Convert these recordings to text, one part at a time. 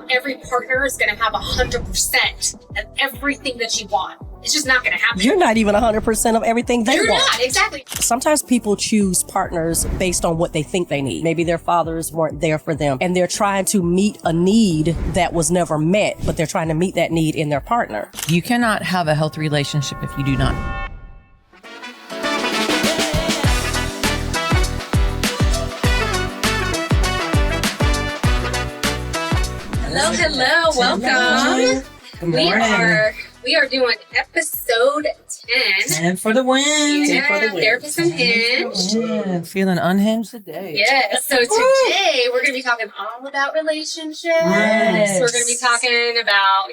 every partner is going to have 100% of everything that you want. It's just not going to happen. You're not even 100% of everything they want. You're not, exactly. Sometimes people choose partners based on what they think they need. Maybe their fathers weren't there for them, and they're trying to meet a need that was never met, but they're trying to meet that need in their partner. You cannot have a healthy relationship if you do not. Hello, welcome. Good morning. We are doing episode 10. 10 for the win. Yeah, 10 for the win. Therapists Unhinged. Yeah, feeling unhinged today. Yeah, so today we're going to be talking all about relationships. Yes. We're going to be talking about,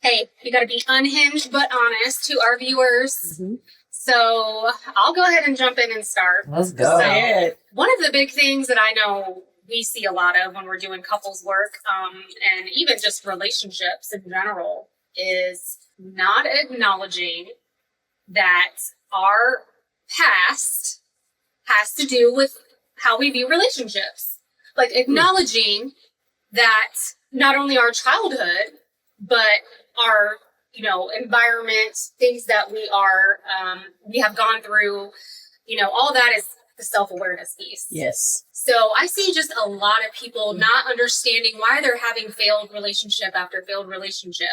hey, you got to be unhinged but honest to our viewers. Mm-hmm. So I'll go ahead and jump in and start. Let's go. So, one of the big things that I know we see a lot of when we're doing couples work, and even just relationships in general, is not acknowledging that our past has to do with how we view relationships. Like acknowledging that not only our childhood, but our, environment, things that we have gone through, all that is the self-awareness piece. Yes. So I see just a lot of people not understanding why they're having failed relationship after failed relationship,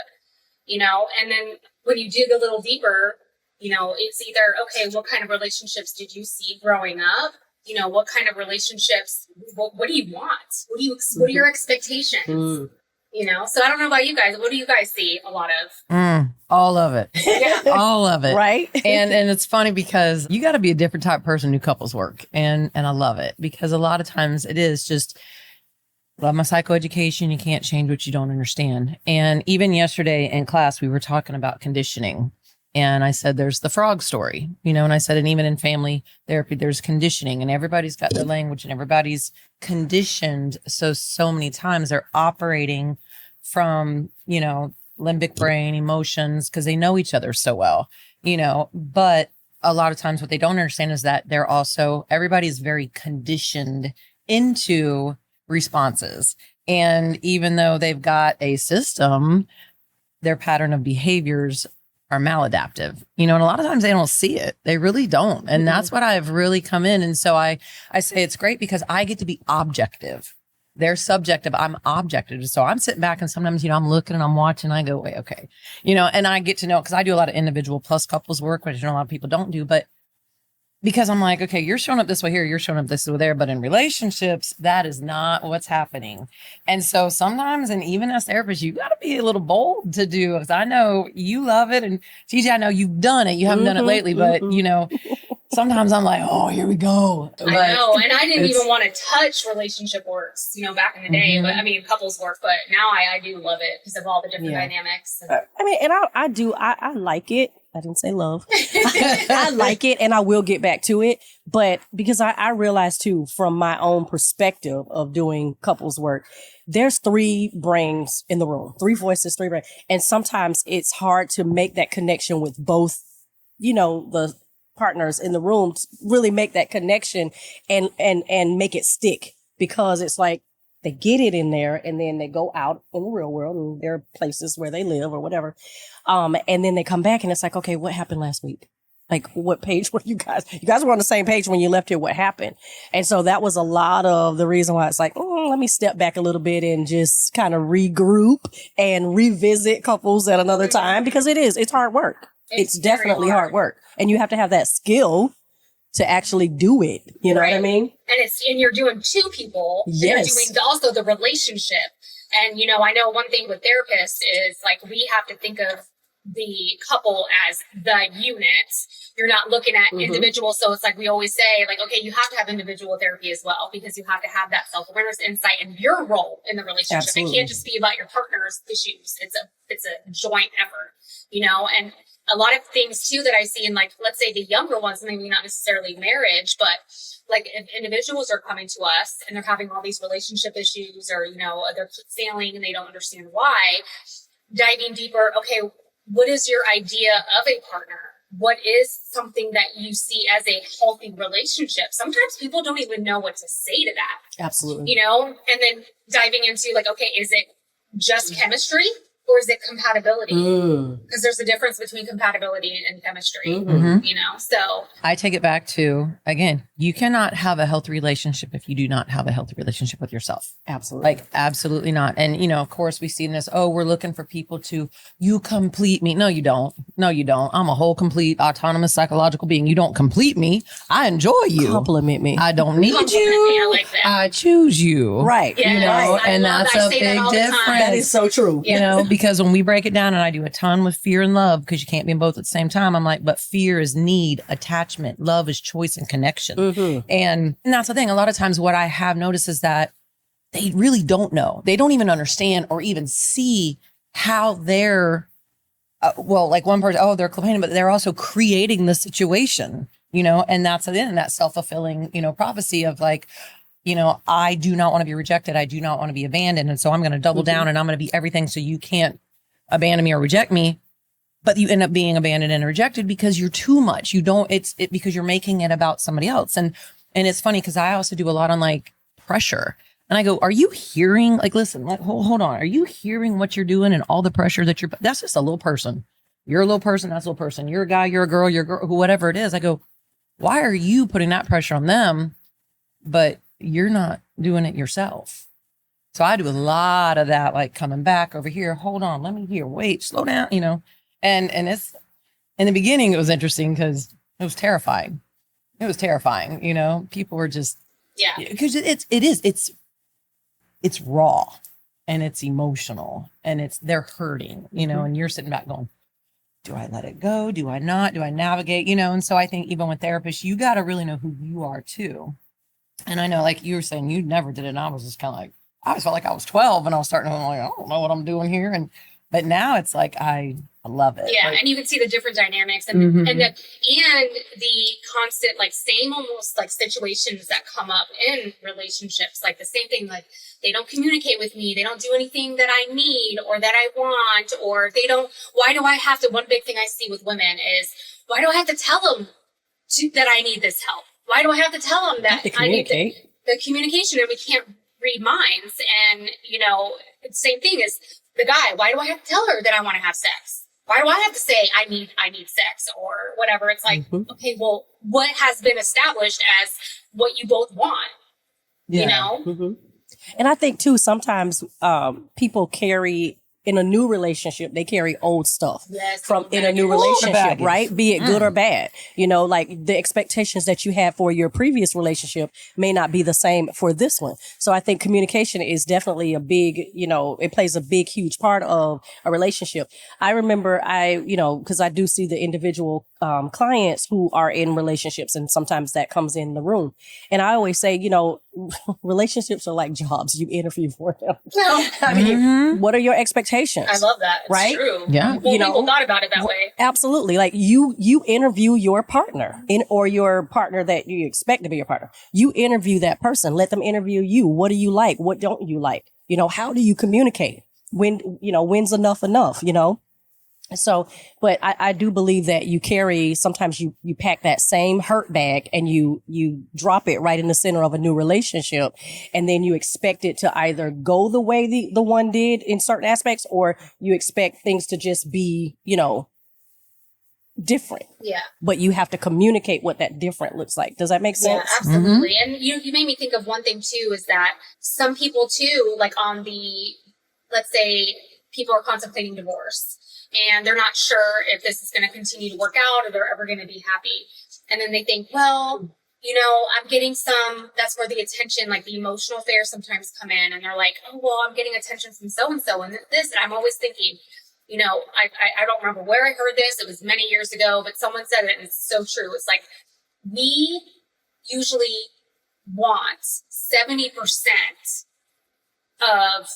and then when you dig a little deeper, it's either, okay, what kind of relationships did you see growing up? What kind of relationships, what do you want? What are your expectations? So I don't know about you guys. What do you guys see a lot of? All of it. Yeah. All of it. Right. And it's funny because you got to be a different type of person to do couples work. And I love it because a lot of times it is just, love my psychoeducation. You can't change what you don't understand. And even yesterday in class, we were talking about conditioning. And I said, there's the frog story, and I said, and even in family therapy, there's conditioning, and everybody's got their language and everybody's conditioned. So many times they're operating from, limbic brain emotions because they know each other so well, but a lot of times what they don't understand is that everybody's very conditioned into responses. And even though they've got a system, their pattern of behaviors are maladaptive, and a lot of times they don't see it. They really don't. And that's what I've really come in. And so I say it's great because I get to be objective. They're subjective. I'm objective. So I'm sitting back and sometimes, I'm looking and I'm watching. I go, wait, okay. And I get to know because I do a lot of individual plus couples work, which a lot of people don't do. But because I'm like, okay, you're showing up this way here, you're showing up this way there. But in relationships, that is not what's happening. And so sometimes, and even as therapists, you got to be a little bold to do, because I know you love it. And TJ, I know you've done it. You haven't done it lately, but sometimes I'm like, oh, here we go. But I know. And I didn't even want to touch relationship works, back in the day, but couples work, but now I do love it because of all the different dynamics. I like it. I didn't say love. I like it, and I will get back to it. But because I realize too, from my own perspective of doing couples work, there's 3 brains in the room, 3 voices, 3 brains. And sometimes it's hard to make that connection with both, the partners in the room to really make that connection and make it stick, because it's like they get it in there and then they go out in the real world and there are places where they live or whatever. And then they come back and it's like, okay, what happened last week? Like, what page were you guys? You guys were on the same page when you left here. What happened? And so that was a lot of the reason why it's like, let me step back a little bit and just kind of regroup and revisit couples at another time, because it's hard work. It's definitely hard work. And you have to have that skill to actually do it. You know what I mean? And you're doing 2 people. Yes. You're doing also the relationship. And, I know one thing with therapists is like, we have to think of the couple as the unit. You're not looking at individuals. So it's like we always say, like, okay, you have to have individual therapy as well, because you have to have that self-awareness, insight, and your role in the relationship. Absolutely. It can't just be about your partner's issues. It's a joint effort, and a lot of things too that I see in, like, let's say the younger ones, maybe not necessarily marriage, but like if individuals are coming to us and they're having all these relationship issues, or, they're failing and they don't understand why, diving deeper. Okay, what is your idea of a partner? What is something that you see as a healthy relationship? Sometimes people don't even know what to say to that. Absolutely. And then diving into like, okay, is it just chemistry, or is it compatibility? Mm. Because there's a difference between compatibility and chemistry, Mhm. you know? So I take it back to, again, you cannot have a healthy relationship if you do not have a healthy relationship with yourself. Absolutely. Like, absolutely not. And, you know, of course, we see this, oh, we're looking for people to, you complete me. No, you don't. No, you don't. I'm a whole, complete, autonomous psychological being. You don't complete me. I enjoy you. Compliment me. I don't need Compliment you. me. I like that. I choose you. Right. Yes, You know, I and love that's that. I a say that big all the time. difference. That is so true. Yeah. You know, because when we break it down, and I do a ton with fear and love, because you can't be in both at the same time. I'm like, but fear is need, attachment, love is choice and connection. Mhm. And that's the thing. A lot of times what I have noticed is that they really don't know. They don't even understand or even see how they're, well, like one person, oh, they're complaining, but they're also creating the situation, you know, and that's again, that self-fulfilling, you know, prophecy of like, you know, I do not want to be rejected. I do not want to be abandoned. And so I'm going to double down and I'm going to be everything so you can't abandon me or reject me. But you end up being abandoned and rejected because you're too much. You don't, it's because you're making it about somebody else. And it's funny because I also do a lot on like pressure. And I go, are you hearing, like, listen, like, hold on. Are you hearing what you're doing and all the pressure that that's just a little person. You're a little person. That's a little person. You're a guy, you're a girl, whatever it is. I go, why are you putting that pressure on them, but you're not doing it yourself? So I do a lot of that, like coming back over here. Hold on. Let me hear. Wait, slow down, you know? And it's, in the beginning, it was interesting because it was terrifying. It was terrifying. You know, people were just, yeah. because it's raw and it's emotional and they're hurting, you know, and you're sitting back going, do I let it go? Do I not? Do I navigate? You know? And so I think even with therapists, you got to really know who you are too. And I know, like you were saying, you never did it. And I was just kind of like, I always felt like I was 12 and I was starting to like, I don't know what I'm doing here. But now it's like, I love it. Yeah. Like, and you can see the different dynamics and, and the constant, like same almost like situations that come up in relationships. Like the same thing, like they don't communicate with me. They don't do anything that I need or that I want, or they don't, why do I have to, one big thing I see with women is, why do I have to tell them that I need this help? Why do I have to tell them that I need the communication, and we can't read minds? And, you know, same thing as the guy. Why do I have to tell her that I want to have sex? Why do I have to say I need sex or whatever? It's like, okay, well, what has been established as what you both want, you know? And I think too, sometimes people carry, in a new relationship, they carry old stuff from in a new relationship, right? Be it good or bad. You know, like the expectations that you had for your previous relationship may not be the same for this one. So I think communication is definitely a big, you know, it plays a big, huge part of a relationship. I remember because I do see the individual clients who are in relationships, and sometimes that comes in the room. And I always say, you know, relationships are like jobs. You interview for them. I mean, what are your expectations? I love that. It's right? true. Yeah. Well, You know, people thought about it that way. Absolutely. Like you interview your partner or your partner that you expect to be your partner. You interview that person. Let them interview you. What do you like? What don't you like? You know, how do you communicate? When's enough, you know? So, but I do believe that you carry, sometimes you pack that same hurt bag and you drop it right in the center of a new relationship. And then you expect it to either go the way the one did in certain aspects, or you expect things to just be, you know, different. Yeah. But you have to communicate what that different looks like. Does that make sense? Yeah, absolutely. And you made me think of one thing too, is that some people too, like on the, let's say people are contemplating divorce, and they're not sure if this is going to continue to work out or they're ever going to be happy. And then they think, well, you know, I'm getting that's where the attention, like the emotional affairs sometimes come in, and they're like, oh, well, I'm getting attention from so-and-so and this. And I'm always thinking, you know, I don't remember where I heard this. It was many years ago, but someone said it, and it's so true. It's like, we usually want 70% of,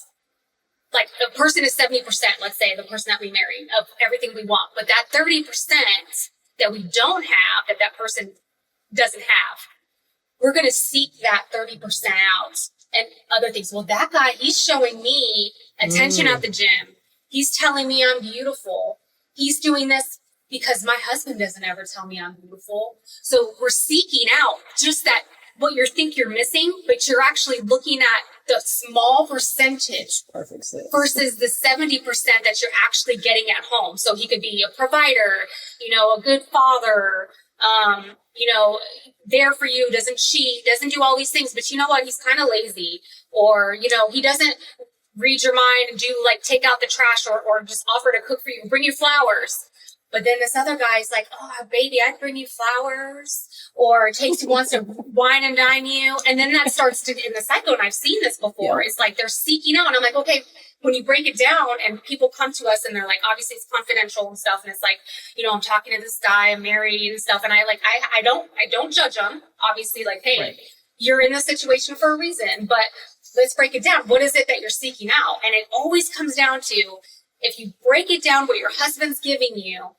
like, a person is 70%, let's say, the person that we marry, of everything we want. But that 30% that we don't have, that person doesn't have, we're going to seek that 30% out and other things. Well, that guy, he's showing me attention at the gym. He's telling me I'm beautiful. He's doing this because my husband doesn't ever tell me I'm beautiful. So we're seeking out just that what you think you're missing, but you're actually looking at the small percentage versus the 70% that you're actually getting at home. So he could be a provider, a good father, there for you, doesn't cheat, doesn't do all these things, but you know what? He's kind of lazy, or, he doesn't read your mind and do like take out the trash or just offer to cook for you, bring you flowers. But then this other guy's like, oh, baby, I'd bring you flowers, or wants to wine and dine you. And then that starts to, in the cycle, and I've seen this before, it's like they're seeking out. And I'm like, okay, when you break it down and people come to us and they're like, obviously it's confidential and stuff. And it's like, I'm talking to this guy, I'm married and stuff. And I don't judge them. Obviously, like, hey, you're in this situation for a reason, but let's break it down. What is it that you're seeking out? And it always comes down to, if you break it down what your husband's giving you,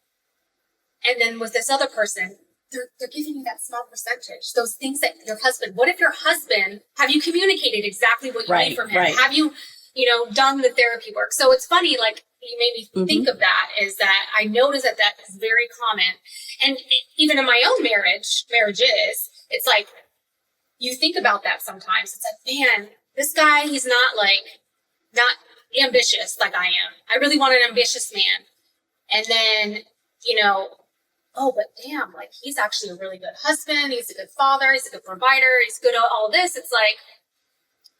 and then with this other person, they're giving you that small percentage. Those things that your husband, what if your husband, have you communicated exactly what you need from him? Right. Have you, done the therapy work? So it's funny, like, you made me think of that, is that I noticed that is very common. And even in my own marriages, it's like, you think about that sometimes. It's like, man, this guy, he's not ambitious like I am. I really want an ambitious man. And then, oh, but damn, like, he's actually a really good husband. He's a good father. He's a good provider. He's good at all this. It's like,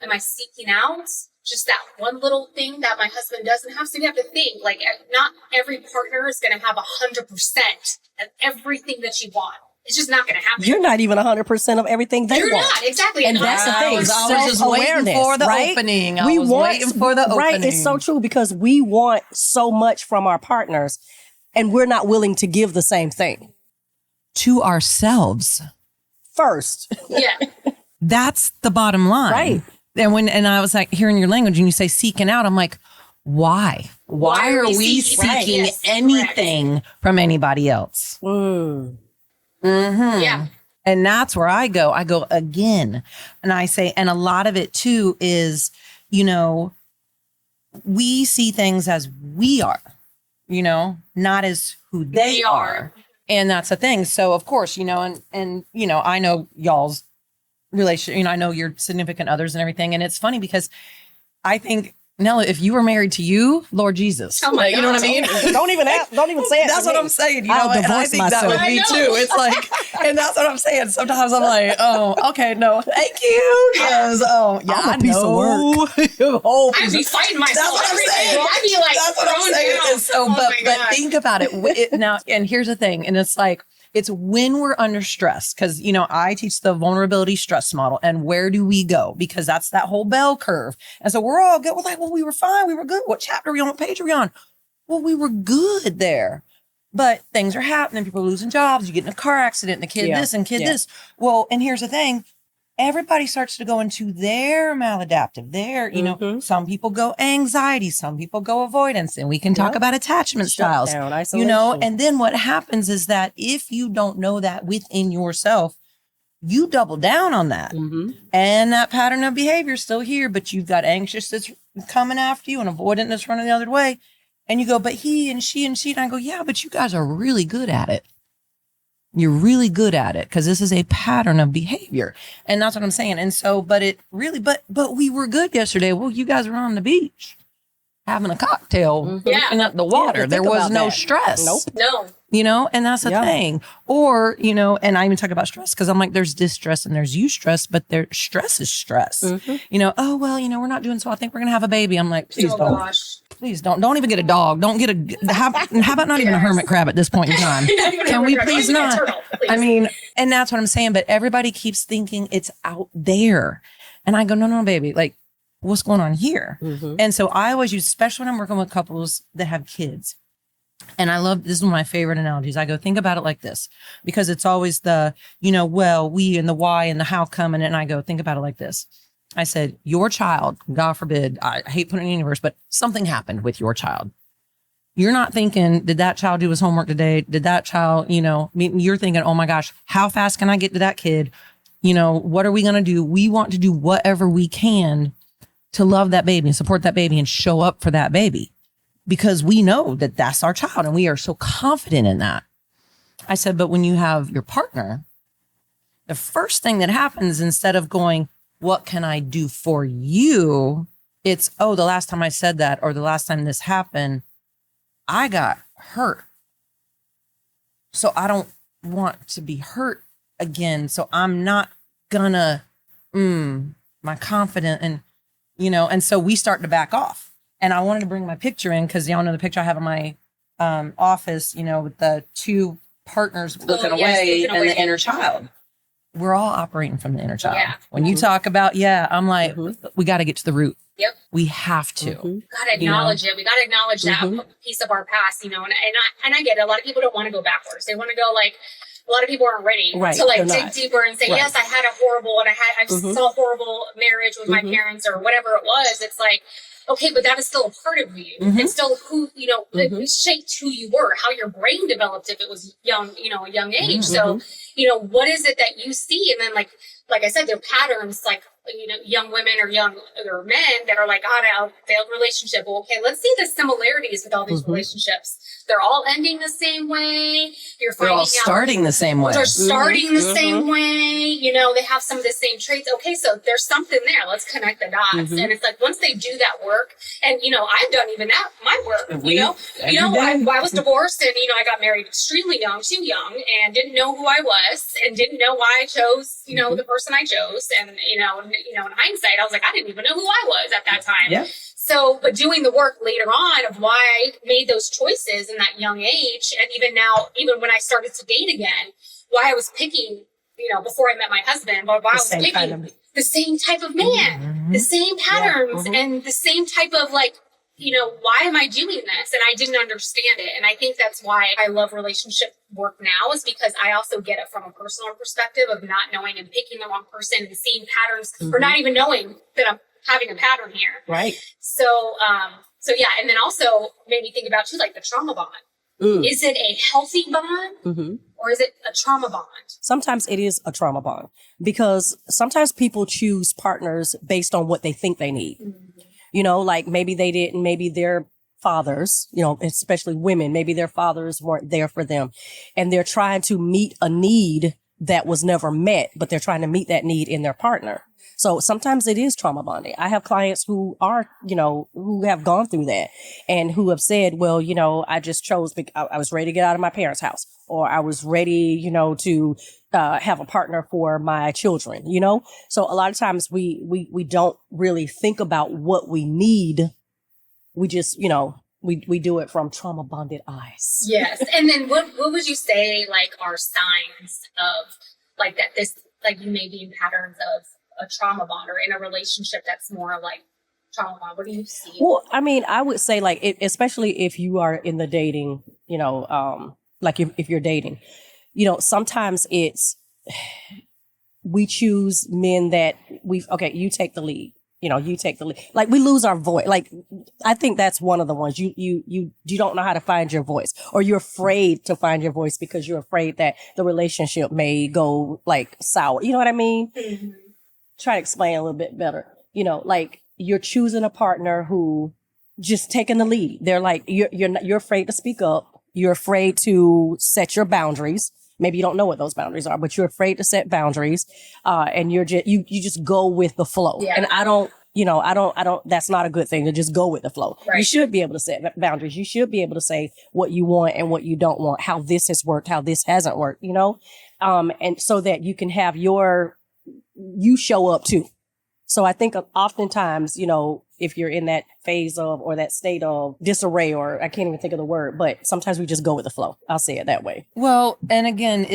am I seeking out just that one little thing that my husband doesn't have? So you have to think, like, not every partner is going to have 100% of everything that you want. It's just not going to happen. You're not even 100% of everything they want. You're not, exactly. And that's the thing. I was just waiting for the opening. I was waiting for the opening. Right, it's so true, because we want so much from our partners, and we're not willing to give the same thing to ourselves first. Yeah. That's the bottom line. Right. And I was like, hearing your language and you say seeking out, I'm like, why? Why are we seeking anything from anybody else? Yeah. And that's where I go again. And I say, and a lot of it too is, we see things as we are, not as who they are. And that's the thing. So of course, and I know y'all's relationship, I know your significant others and everything. And it's funny because I think, Nella, if you were married to you, Lord Jesus, oh my God. You know what I mean? Don't even say it. That's what I'm saying. And I think that would be too. It's like, and that's what I'm saying. Sometimes I'm like, oh, okay, no, thank you. Because, I'm a piece of work. I'd be fighting myself. That's what I'm saying. I'd be like, that's what I'm saying. Down. And so, but think about it now. And here's the thing. And it's like, it's when we're under stress, because, I teach the vulnerability stress model, and where do we go? Because that's that whole bell curve. And so we're all good. We're like, well, we were fine. We were good. What chapter are we on? What page are we on? Well, we were good there, but things are happening. People are losing jobs. You get in a car accident and the kid this and kid this. Well, and here's the thing. Everybody starts to go into their maladaptive, some people go anxiety, some people go avoidance, and we can talk about attachment styles, and then what happens is that if you don't know that within yourself, you double down on that. And that pattern of behavior is still here, but you've got anxious that's coming after you and avoidant that's running the other way. And you go, but he and she and she, and I go, yeah, but you guys are really good at it. You're really good at it, because this is a pattern of behavior. And that's what I'm saying. And so, but we were good yesterday. Well, you guys were on the beach having a cocktail, looking at the water. There was no stress. Nope. No. And that's the thing. Or, and I even talk about stress because I'm like, there's distress and there's eustress, but stress is stress. Oh, well, we're not doing so. I think we're going to have a baby. I'm like, please don't. Gosh. Please don't even get a dog. Don't get how about not even a hermit crab at this point in time? Can we please not? I mean, and that's what I'm saying. But everybody keeps thinking it's out there. And I go, no, baby. Like, what's going on here? And so I always use, especially when I'm working with couples that have kids. And I love, this is one of my favorite analogies. I go, think about it like this, because it's always the, well, we and the why and the how come. And I go, think about it like this. I said, your child, God forbid, I hate putting it in the universe, but something happened with your child. You're not thinking, did that child do his homework today? Did that child, you're thinking, oh my gosh, how fast can I get to that kid? What are we going to do? We want to do whatever we can to love that baby and support that baby and show up for that baby, because we know that that's our child and we are so confident in that. I said, but when you have your partner, the first thing that happens, instead of going, what can I do for you? It's, oh, the last time I said that, or the last time this happened, I got hurt. So I don't want to be hurt again. So I'm not gonna, my confident, and, and so we start to back off. And I wanted to bring my picture in because y'all know the picture I have in my office, with the two partners looking away and the inner child. We're all operating from the inner child. Yeah. When you talk about, I'm like, we got to get to the root. Yep. We have to. Got to acknowledge it. We got to acknowledge that piece of our past, and I get it. A lot of people don't want to go backwards. They want to go like, a lot of people aren't ready to like dig deeper and say, yes, I had a horrible, and I saw a horrible marriage with my parents or whatever it was. It's like, okay, but that is still a part of you. It's still who, it shaped who you were, how your brain developed if it was young, a young age. So, what is it that you see? And then like I said, there are patterns, like, young women or or men that are like, a failed relationship. Well, okay, let's see the similarities with all these relationships. They're all ending the same way. They're all starting the same way. They're starting the same way. They have some of the same traits. Okay, so there's something there. Let's connect the dots. And it's like, once they do that work, and, I've done even that, my work, I was divorced, and, I got married extremely young, too young, and didn't know who I was, and didn't know why I chose, the person I chose. And, in hindsight, I was like, I didn't even know who I was at that time. Yeah. So, but doing the work later on of why I made those choices in that young age, and even now, even when I started to date again, why I was picking, before I met my husband, but why I was picking the same type of man, the same patterns, and the same type of like, why am I doing this? And I didn't understand it. And I think that's why I love relationship work now, is because I also get it from a personal perspective of not knowing and picking the wrong person and seeing patterns, or not even knowing that I'm having a pattern here. Right. So yeah. And then also made me think about too, like the trauma bond. Is it a healthy bond or is it a trauma bond? Sometimes it is a trauma bond, because sometimes people choose partners based on what they think they need. Like maybe they didn't, maybe their fathers, especially women, maybe their fathers weren't there for them, and they're trying to meet a need that was never met, but they're trying to meet that need in their partner. So sometimes it is trauma bonding. I have clients who are, who have gone through that and who have said, well, I just chose, I was ready to get out of my parents' house, or I was ready, to have a partner for my children, So a lot of times we don't really think about what we need. We just, we do it from trauma bonded eyes. Yes. And then what would you say, like, are signs of like that this, like, you may be in patterns of a trauma bond, or in a relationship that's more like trauma bond? What do you see? Well, I mean, I would say like, especially if you are in the dating, like if you're dating, sometimes it's, we choose men that you take the lead. You take the lead. Like, we lose our voice. Like, I think that's one of the ones. You don't know how to find your voice, or you're afraid to find your voice because you're afraid that the relationship may go like sour. You know what I mean? Try to explain a little bit better. Like, you're choosing a partner who just taking the lead. They're like, you're afraid to speak up. You're afraid to set your boundaries. Maybe you don't know what those boundaries are, but you're afraid to set boundaries. And you just go with the flow. Yeah. And I don't, that's not a good thing, to just go with the flow. Right. You should be able to set boundaries. You should be able to say what you want and what you don't want, how this has worked, how this hasn't worked, and so that you can have you show up too. So I think oftentimes, if you're in that phase of, or that state of disarray, or I can't even think of the word, but sometimes we just go with the flow. I'll say it that way. Well, and again,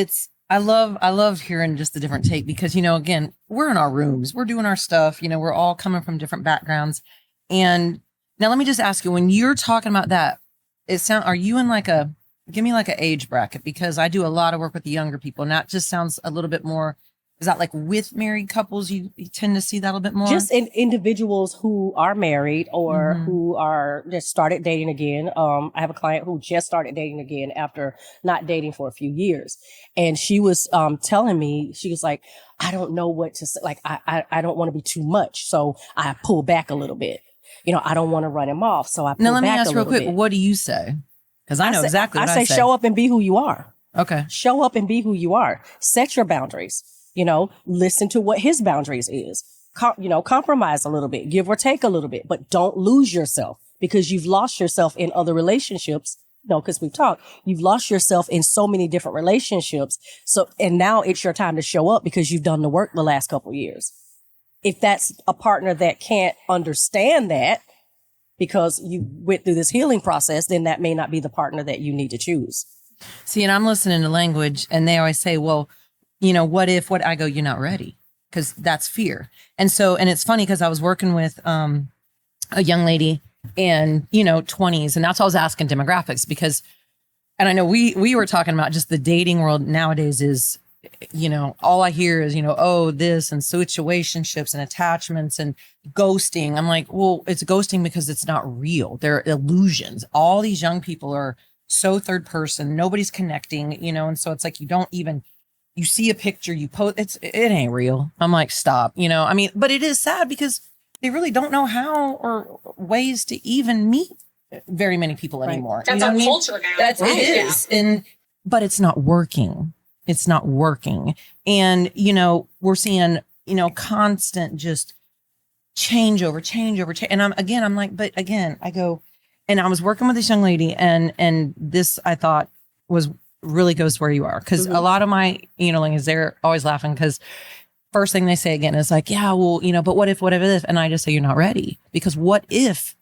I love hearing just the different take, because, again, we're in our rooms, we're doing our stuff, we're all coming from different backgrounds. And now let me just ask you, when you're talking about that, are you in give me like an age bracket? Because I do a lot of work with the younger people, and that just sounds a little bit more. Is that like with married couples, you tend to see that a little bit more? Just in individuals who are married, or who are just started dating again. I have a client who just started dating again after not dating for a few years. And she was telling me, she was like, I don't know what to say. Like, I don't want to be too much. So I pull back a little bit. I don't want to run him off. So I pull back a little bit. Now let me ask real quick, what do you say? Because I know exactly what I say. I say show up and be who you are. Okay. Show up and be who you are. Set your boundaries. Listen to what his boundaries is. Compromise a little bit, give or take a little bit, but don't lose yourself because you've lost yourself in other relationships. Because we've talked, you've lost yourself in so many different relationships. So, and now it's your time to show up because you've done the work the last couple of years. If that's a partner that can't understand that because you went through this healing process, then that may not be the partner that you need to choose. See, and I'm listening to language and they always say, well, what if, I go, you're not ready because that's fear. And it's funny because I was working with a young lady and 20s, and that's why I was asking demographics because, and I know we were talking about just the dating world nowadays is, all I hear is, this and situationships and attachments and ghosting. I'm like, well, it's ghosting because it's not real. They're illusions. All these young people are so third person. Nobody's connecting, and so it's like you see a picture, you post, it ain't real. I'm like, stop, but it is sad because they really don't know how or ways to even meet very many people anymore. That's our culture now. It is. But it's not working. It's not working. And, we're seeing, constant just change over change. And I'm like, but again, I go, and I was working with this young lady and this I thought was really goes where you are. Cause a lot of my, is they're always laughing because first thing they say again is like, yeah, well, but what if, whatever this, and I just say, you're not ready because what if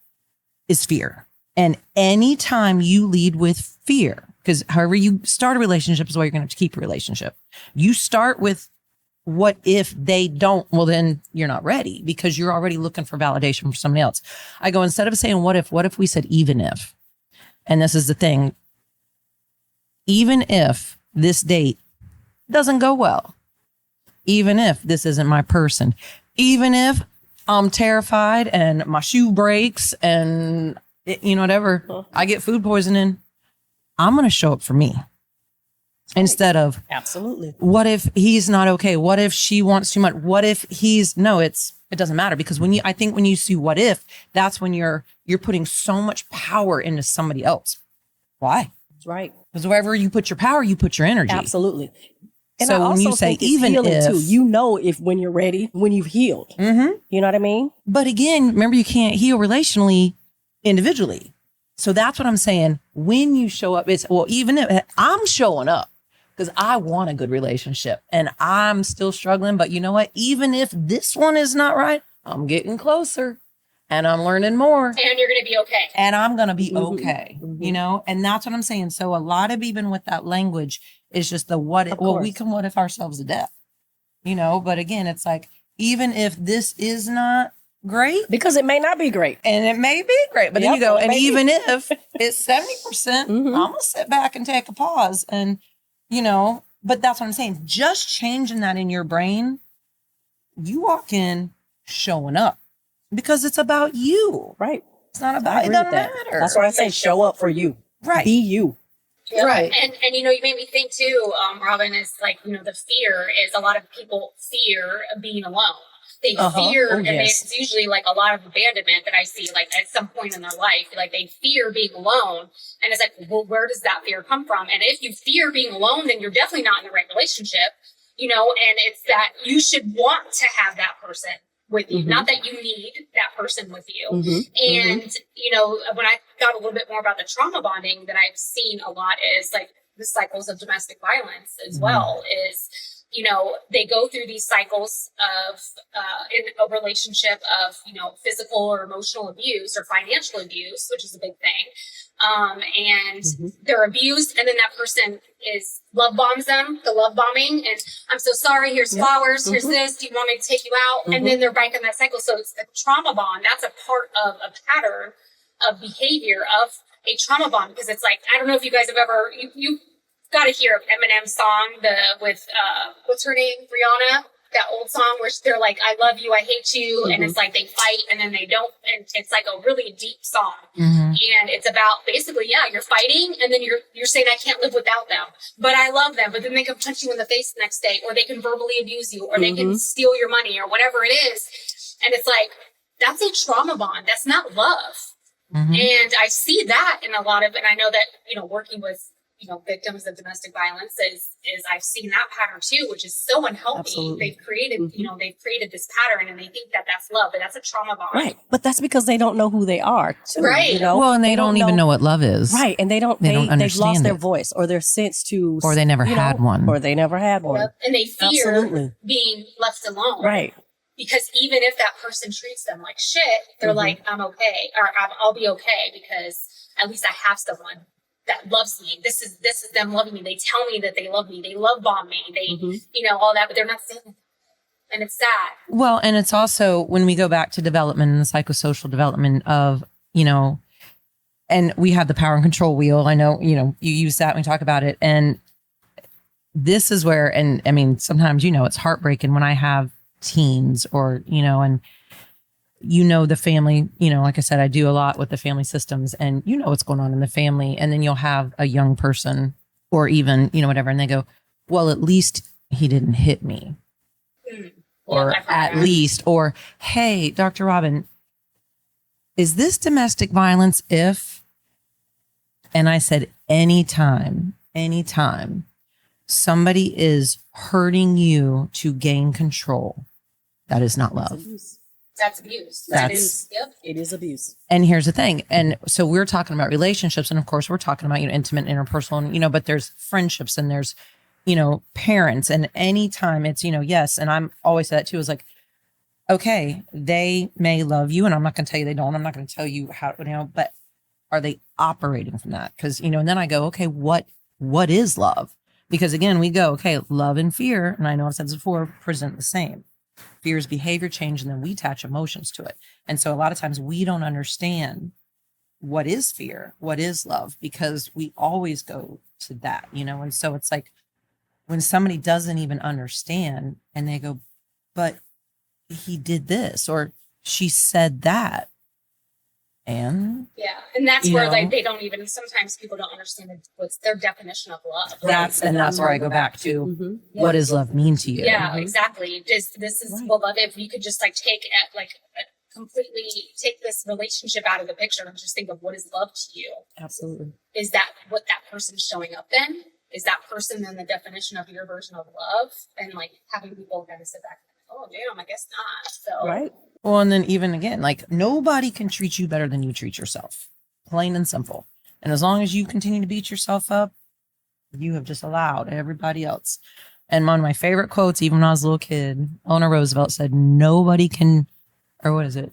is fear. And anytime you lead with fear, because however you start a relationship is the way you're going to have to keep a relationship. You start with what if they don't, well, then you're not ready because you're already looking for validation from somebody else. I go, instead of saying, what if we said, even if, and this is the thing, even if this date doesn't go well, even if this isn't my person, even if I'm terrified and my shoe breaks and whatever, I get food poisoning, I'm going to show up for me instead of absolutely. What if he's not okay? What if she wants too much? What if it doesn't matter because when you see what if, that's when you're putting so much power into somebody else. Why? That's right. Because wherever you put your power, you put your energy. Absolutely. And so when you say even if, too, if when you're ready, when you've healed, you know what I mean? But again, remember you can't heal relationally individually. So that's what I'm saying. When you show up, it's, well, even if I'm showing up because I want a good relationship and I'm still struggling, but you know what? Even if this one is not right, I'm getting closer and I'm learning more. And you're going to be okay. And I'm going to be okay, and that's what I'm saying. So a lot of even with that language is just the what if, well, we can what if ourselves to death, but again, it's like, even if this is not great, because it may not be great and it may be great, but then you go, and even if it's 70%, I'm going to sit back and take a pause and, but that's what I'm saying. Just changing that in your brain, you walk in showing up because it's about you. Right. It's not about, it doesn't matter. That's why I say show up for you. Right. Be you. Yeah. Right. And you made me think too, Robin, is like, the fear is a lot of people fear being alone. They fear, and it's usually like a lot of abandonment that I see, like at some point in their life, like they fear being alone. And it's like, well, where does that fear come from? And if you fear being alone, then you're definitely not in the right relationship, and it's that you should want to have that person with you, not that you need that person with you. And, when I thought a little bit more about the trauma bonding that I've seen a lot is like the cycles of domestic violence as well is, they go through these cycles of, in a relationship of, physical or emotional abuse or financial abuse, which is a big thing. And they're abused, and then that person love bombs them, the love bombing, and I'm so sorry, here's flowers, here's this, do you want me to take you out? And then they're back in that cycle. So it's the trauma bond. That's a part of a pattern of behavior of a trauma bond, because it's like, I don't know if you guys have ever, you got to hear Eminem's song, with what's her name, Rihanna, that old song where they're like, I love you, I hate you, and it's like they fight and then they don't, and it's like a really deep song. And it's about basically, you're fighting, and then you're saying, I can't live without them, but I love them, but then they can punch you in the face the next day, or they can verbally abuse you, or they can steal your money, or whatever it is. And it's like, that's a trauma bond. That's not love. And I see that in a lot of, and I know that, working with victims of domestic violence is I've seen that pattern too, which is so unhealthy. Absolutely. They've created this pattern and they think that that's love, but that's a trauma bond. Right. But that's because they don't know who they are, too. Right. You know? Well, and they don't even know what love is. Right. And they've understand lost their it. voice or their sense to, Or they never had one. Or they never had one. Yep. And they fear Absolutely. being left alone. Right. Because even if that person treats them like shit, they're like, I'm okay, or I'll be okay because at least I have someone that loves me. This is them loving me. They tell me that they love me. They love bomb me. They, all that, but they're not saying it. And it's sad. Well, and it's also when we go back to development and the psychosocial development of, and we have the power and control wheel. I know, you use that when we talk about it. And this is where, and I mean, sometimes, it's heartbreaking when I have teens or, and the family, like I said, I do a lot with the family systems and what's going on in the family. And then you'll have a young person or even, whatever. And they go, well, at least he didn't hit me. Or at least, or, hey, Dr. Robin, is this domestic violence if, and I said, anytime somebody is hurting you to gain control, that is not love. That's abuse. It is abuse. And here's the thing. And so we're talking about relationships. And of course, we're talking about, intimate, interpersonal, and, but there's friendships and there's, parents. And anytime it's, yes. And I'm always that too, is like, okay, they may love you. And I'm not going to tell you they don't. I'm not going to tell you how, but are they operating from that? Because, and then I go, okay, what is love? Because again, we go, okay, love and fear. And I know I've said this before, present the same. Fear is behavior change, and then we attach emotions to it. And so a lot of times we don't understand what is fear, what is love, because we always go to that, and so it's like when somebody doesn't even understand and they go, but he did this or she said that. And that's where they don't even, sometimes people don't understand what's their definition of love. That's where I go back to what does love mean to you? Yeah, exactly. This is well, love. If you could just completely take this relationship out of the picture and just think of what is love to you. Absolutely. Is that what that person's showing up in? Is that person then the definition of your version of love? And having people kind of sit back and oh damn, I guess not. So right. Well, and then even again, nobody can treat you better than you treat yourself. Plain and simple. And as long as you continue to beat yourself up, you have just allowed everybody else. And one of my favorite quotes, even when I was a little kid, Eleanor Roosevelt said, nobody can, or what is it?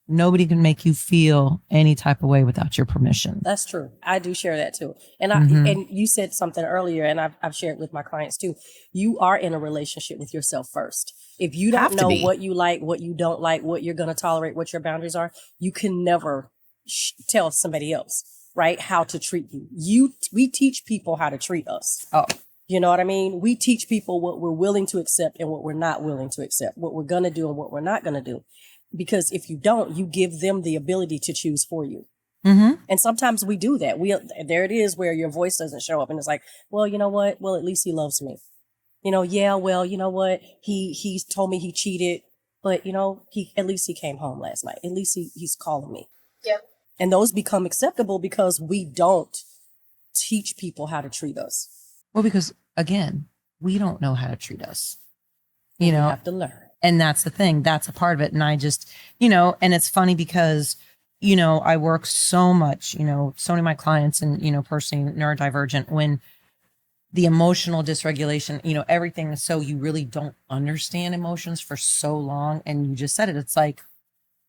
Nobody can make you feel any type of way without your permission. That's true. I do share that too. And and you said something earlier, and I've shared with my clients too. You are in a relationship with yourself first. If you don't know what you like, what you don't like, what you're going to tolerate, what your boundaries are, you can never tell somebody else, right, how to treat you. We teach people how to treat us. Oh. You know what I mean? We teach people what we're willing to accept and what we're not willing to accept, what we're going to do and what we're not going to do. Because if you don't, you give them the ability to choose for you. Mm-hmm. And sometimes we do that. There it is where your voice doesn't show up and it's like, well, you know what? Well, at least he loves me. Yeah, well, you know what? He told me he cheated, but at least he came home last night. At least he's calling me. Yep. And those become acceptable because we don't teach people how to treat us. Well, because again, we don't know how to treat us. We have to learn. And that's the thing. That's a part of it. And I just, and it's funny because, I work so much, so many of my clients and, personally neurodivergent, when the emotional dysregulation, everything is so you really don't understand emotions for so long. And you just said it. It's like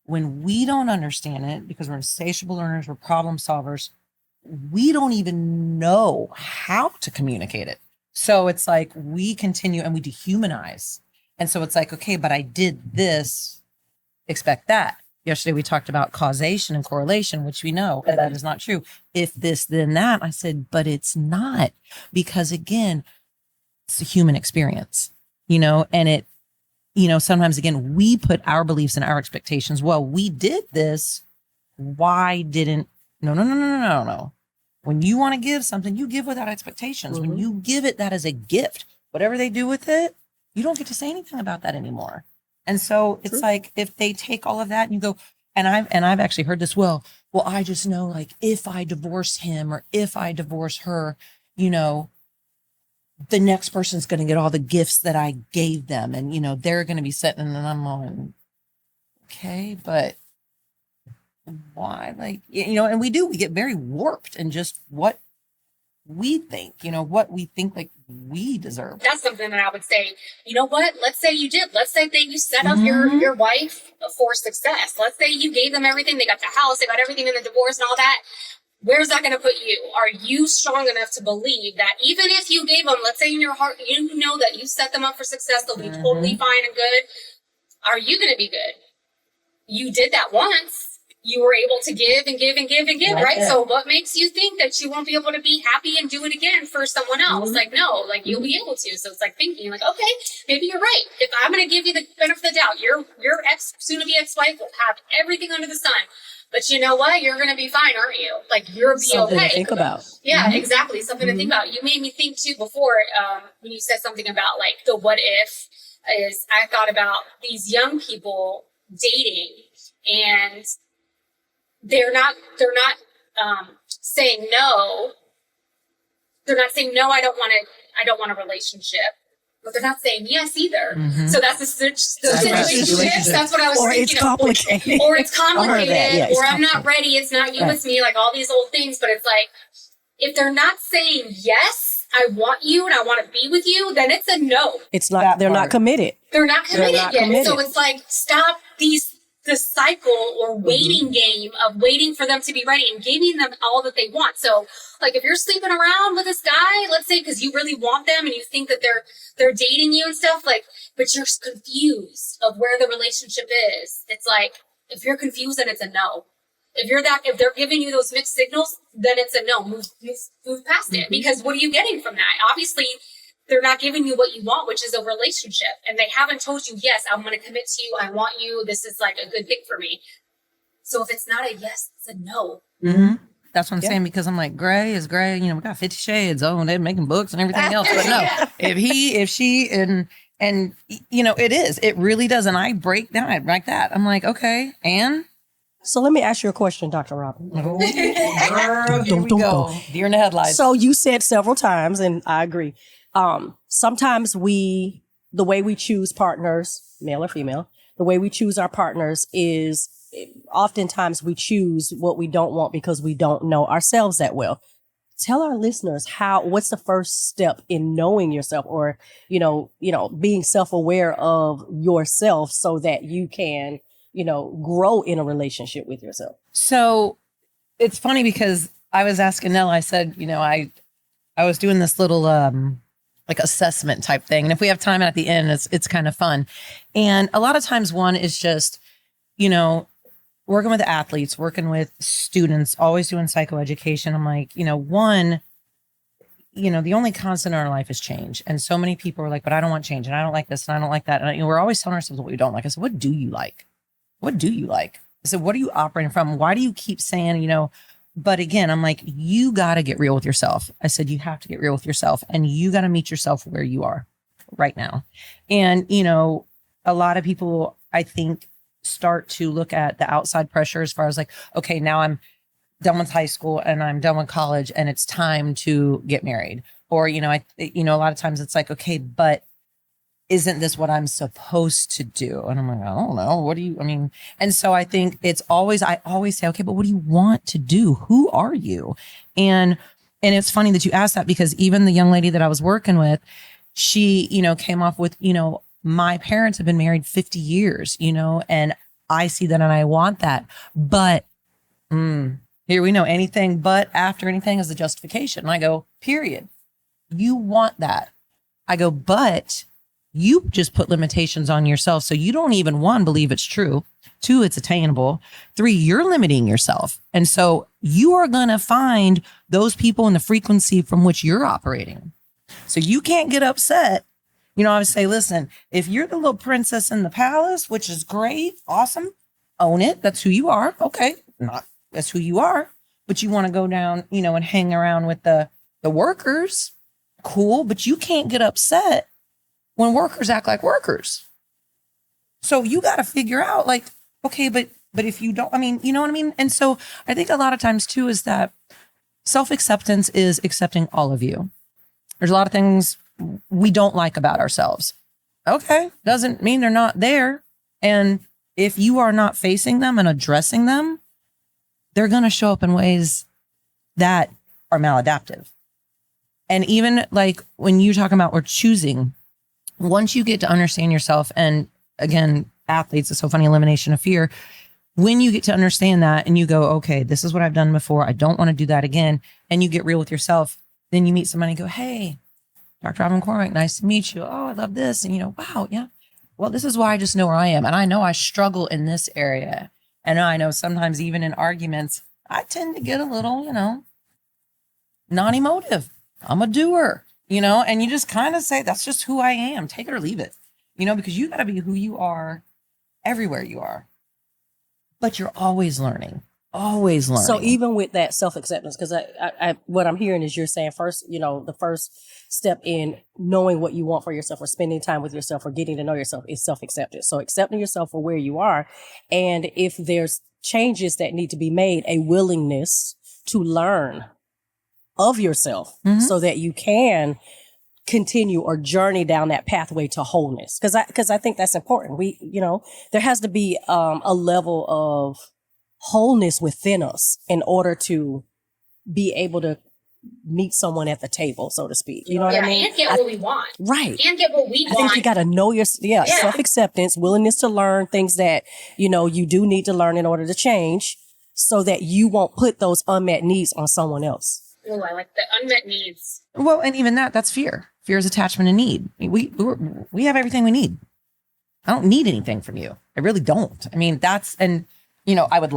when we don't understand it because we're insatiable learners, we're problem solvers, we don't even know how to communicate it. So it's like we continue and we dehumanize. And so it's like, okay, but I did this, expect that. Yesterday we talked about causation and correlation, which we know that is not true. If this, then that. I said, but it's not, because again, it's a human experience, and it, sometimes again, we put our beliefs and our expectations. Well, we did this. Why didn't, no. When you want to give something, you give without expectations. Mm-hmm. When you give it, that is a gift. Whatever they do with it, you don't get to say anything about that anymore. And so it's like, if they take all of that and you go, I've actually heard this, well, I just know, like, if I divorce him or if I divorce her, you know, the next person's going to get all the gifts that I gave them, and, you know, they're going to be sitting, and I'm going, okay, but why? Like, you know, and we get very warped in just what we think, you know, what we think like we deserve. That's something that I would say, you know what? Let's say you did. Let's say that you set up your wife for success. Let's say you gave them everything. They got the house, they got everything in the divorce and all that. Where's that going to put you? Are you strong enough to believe that even if you gave them, let's say in your heart, you know that you set them up for success, they'll be totally fine and good. Are you going to be good? You did that once. You were able to give and give and give and give, right? So what makes you think that you won't be able to be happy and do it again for someone else? Like, no, like you'll be able to. So it's like thinking like, okay, maybe you're right. If I'm going to give you the benefit of the doubt, your soon-to-be ex-wife will have everything under the sun. But you know what? You're going to be fine, aren't you? Like, you'll be Something okay. to think about. Yeah, exactly. Something to think about. You made me think too before when you said something about like the what if is I thought about these young people dating and they're not saying no. They're not saying no. I don't want a relationship. But they're not saying yes either. So that's the situationship. That's what I was thinking. It's complicated. Or it's complicated. Yeah, or I'm not ready. It's not you, it's me. Like all these old things. But it's like, if they're not saying yes, I want you and I want to be with you, then it's a no. It's not. They're not committed. They're not committed yet. Committed. So it's like, stop the cycle or waiting game of waiting for them to be ready and giving them all that they want. So like if you're sleeping around with this guy, let's say, because you really want them and you think that they're dating you and stuff, like, but you're confused of where the relationship is. It's like, if you're confused, then it's a no. If they're giving you those mixed signals, then it's a no. Move past it. Because what are you getting from that? Obviously, they're not giving you what you want, which is a relationship. And they haven't told you, yes, I'm going to commit to you. I want you. This is like a good thing for me. So if it's not a yes, it's a no. That's what I'm saying, because I'm like, gray is gray. You know, we got 50 Shades. Oh, and they're making books and everything else. But no, if she, and you know, it really does. And I break down like that. I'm like, okay, and So let me ask you a question, Dr. Robin. girl, here we go. Deer in the headlights. So you said several times, and I agree. Sometimes the way we choose partners, male or female, the way we choose our partners is oftentimes we choose what we don't want because we don't know ourselves that well. Tell our listeners what's the first step in knowing yourself, or, being self-aware of yourself so that you can, grow in a relationship with yourself. So it's funny because I was asking Nella, I said, I was doing this little, like assessment type thing. And if we have time at the end, it's kind of fun. And a lot of times one is just, working with athletes, working with students, always doing psychoeducation. I'm like, one, the only constant in our life is change. And so many people are like, but I don't want change. And I don't like this. And I don't like that. And we're always telling ourselves what we don't like. I said, what do you like? What do you like? I said, what are you operating from? Why do you keep saying, but again, I'm like, you got to get real with yourself. I said, you have to get real with yourself and you got to meet yourself where you are right now. And, a lot of people, I think, start to look at the outside pressure as far as like, okay, now I'm done with high school and I'm done with college and it's time to get married. Or, a lot of times it's like, okay, but isn't this what I'm supposed to do? And I'm like, I don't know. And so I think I always say, okay, but what do you want to do? Who are you? And it's funny that you asked that, because even the young lady that I was working with, she, came off with, my parents have been married 50 years, and I see that and I want that. But here we know anything but after anything is a justification. And I go, period. You want that. I go, but you just put limitations on yourself. So you don't even, one, believe it's true. Two, it's attainable. Three, you're limiting yourself. And so you are going to find those people in the frequency from which you're operating. So you can't get upset. I would say, listen, if you're the little princess in the palace, which is great, awesome, own it. That's who you are. Okay. That's who you are. But you want to go down, and hang around with the workers. Cool. But you can't get upset when workers act like workers. So you got to figure out like, okay, but But if you don't, I mean, you know what I mean? And so I think a lot of times too is that self-acceptance is accepting all of you. There's a lot of things we don't like about ourselves. Okay. Doesn't mean they're not there. And if you are not facing them and addressing them, they're going to show up in ways that are maladaptive. And even like when you talk about or choosing, once you get to understand yourself, and again, athletes, it's so funny, elimination of fear. When you get to understand that and you go, okay, this is what I've done before. I don't want to do that again. And you get real with yourself. Then you meet somebody and go, hey, Dr. Robin McCormick, nice to meet you. Oh, I love this. And wow, yeah. Well, this is why I just know where I am. And I know I struggle in this area. And I know sometimes even in arguments, I tend to get a little, non-emotive. I'm a doer, and you just kind of say, that's just who I am. Take it or leave it, because you got to be who you are everywhere you are. But you're always learning, always learning. So even with that self-acceptance, because I what I'm hearing is you're saying first, the first step in knowing what you want for yourself or spending time with yourself or getting to know yourself is self-acceptance. So accepting yourself for where you are. And if there's changes that need to be made, a willingness to learn of yourself so that you can continue or journey down that pathway to wholeness. Because I think that's important. There has to be a level of wholeness within us in order to be able to meet someone at the table, so to speak. You know what I mean? And get what we want. Right. And get what we want. I think you got to know your self-acceptance, willingness to learn things that, you do need to learn in order to change so that you won't put those unmet needs on someone else. Oh, I like the unmet needs. Well, and even that's fear. Fear is attachment and need. We have everything we need. I don't need anything from you. I really don't. I mean, I would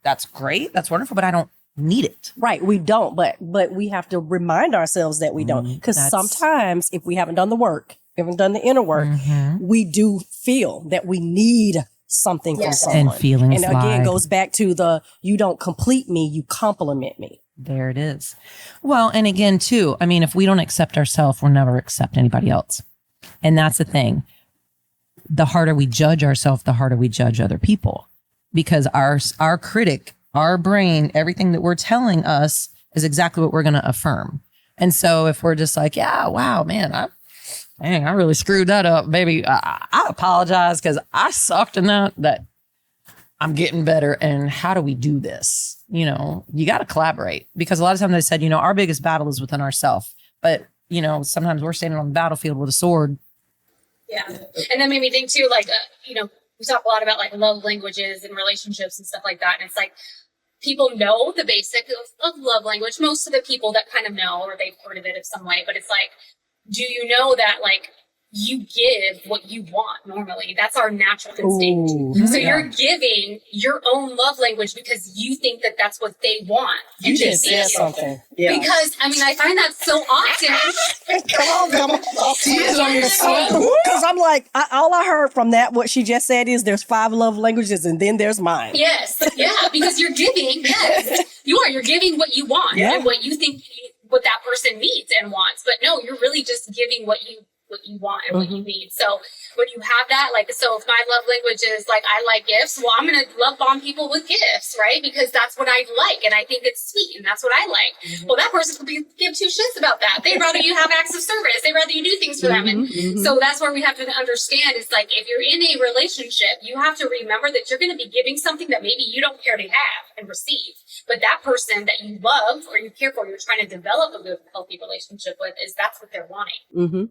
that's great. That's wonderful, but I don't need it. Right. We don't, but we have to remind ourselves that we don't. Because sometimes if we haven't done the work, haven't done the inner work, we do feel that we need something from someone. And feelings. And again, goes back to you don't complete me, you compliment me. There it is. Well, and again, too, I mean, if we don't accept ourselves, we'll never accept anybody else. And that's the thing. The harder we judge ourselves, the harder we judge other people. Because our critic, our brain, everything that we're telling us is exactly what we're going to affirm. And so if we're just like, yeah, wow, man, I really screwed that up, baby. I apologize because I sucked in that I'm getting better. And how do we do this? You got to collaborate, because a lot of times I said, our biggest battle is within ourselves. But, sometimes we're standing on the battlefield with a sword. Yeah. And that made me think too, we talk a lot about love languages and relationships and stuff like that. And it's people know the basic of love language. Most of the people that kind of know, or they've heard of it in some way, but it's do you know that you give what you want normally? That's our natural instinct. Ooh, so you're giving your own love language because you think that that's what they want. You just said something. Yeah. Because, I find that so often. Come on. Because I'm all I heard from that, what she just said is there's 5 love languages and then there's mine. Yes. Yeah. Because you're giving. Yes. You're giving what you want and what you think what that person needs and wants. But no, you're really just giving what you want and what you need. So when you have that, so if my love language is I like gifts, well, I'm going to love bomb people with gifts, right? Because that's what I like. And I think it's sweet. And that's what I like. Well, that person could give 2 shits about that. They'd rather you have acts of service. They'd rather you do things for them. And so that's where we have to understand is if you're in a relationship, you have to remember that you're going to be giving something that maybe you don't care to have and receive. But that person that you love or you care for, you're trying to develop a good, healthy relationship with, that's what they're wanting.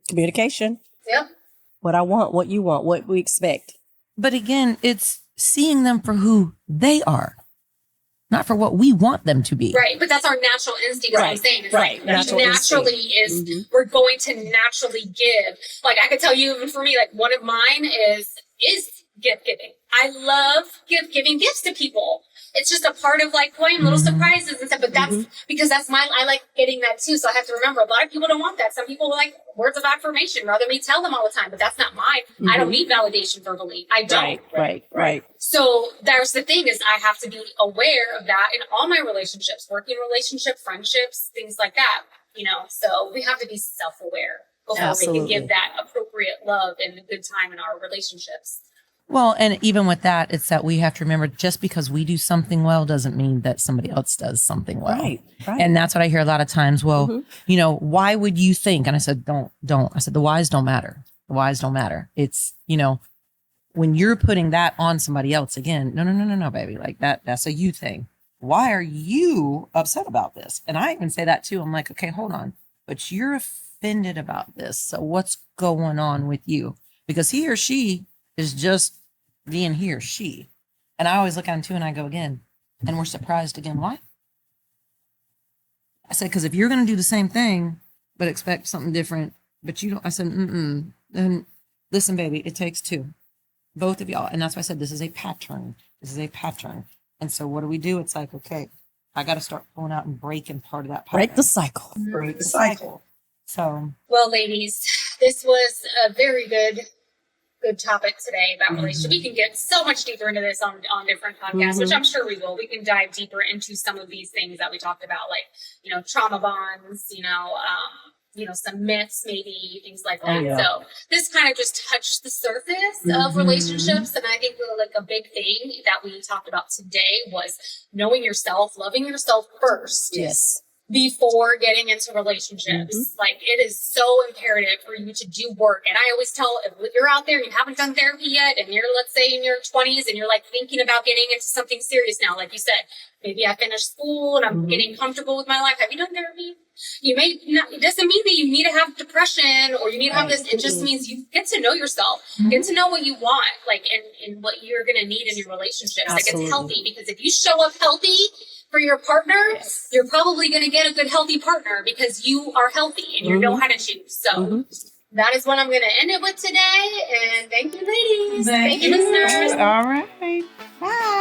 Communication. Yep. What I want, what you want, what we expect. But again, it's seeing them for who they are, not for what we want them to be. Right. But that's our natural instinct, is what I'm saying. It's we're going to naturally give. I could tell you, even for me, one of mine is gift giving. I love giving gifts to people. It's just a part of coin little surprises and stuff, but that's because I like getting that too. So I have to remember a lot of people don't want that. Some people like words of affirmation, rather me tell them all the time, but that's not mine. I don't need validation verbally. I don't. Right. So there's the thing is I have to be aware of that in all my relationships, working relationship, friendships, things like that, so we have to be self-aware before we can give that appropriate love and a good time in our relationships. Well, and even with that, it's that we have to remember just because we do something well doesn't mean that somebody else does something well. Right. And that's what I hear a lot of times. Well, you know, why would you think? And I said, don't. I said, the whys don't matter. The whys don't matter. It's, you know, when you're putting that on somebody else again, no, baby. Like that's a you thing. Why are you upset about this? And I even say that too. I'm like, okay, hold on. But you're offended about this. So what's going on with you? Because he or she is just being he or she. And I always look at him too and I go again, and we're surprised again. Why? I said, because if you're going to do the same thing, but expect something different, but you don't, I said, then listen, baby, it takes two, both of y'all. And that's why I said, this is a pattern. This is a pattern. And so what do? It's like, okay, I got to start pulling out and breaking part of that pattern. Break the cycle. Break the cycle. So, well, ladies, this was a very good topic today about relationships. We can get so much deeper into this on different podcasts, which I'm sure we will. We can dive deeper into some of these things that we talked about, like, you know, trauma bonds, you know, some myths, maybe things like that. yeah. So this kind of just touched the surface of relationships. And I think like a big thing that we talked about today was knowing yourself, loving yourself first. Yes. Before getting into relationships. Like, it is so imperative for you to do work. And I always tell, if you're out there and you haven't done therapy yet, and you're, let's say, in your 20s and you're like thinking about getting into something serious now, like you said, maybe I finished school and I'm getting comfortable with my life. Have you done therapy? You may not, it doesn't mean that you need to have depression or you need to have this. It just means you get to know yourself, get to know what you want, like, and what you're going to need in your relationships. Like, it's healthy, because if you show up healthy for your partner, you're probably going to get a good, healthy partner because you are healthy and you know how to choose. So that is what I'm going to end it with today. And thank you, ladies. Thank you, listeners. All right. Bye.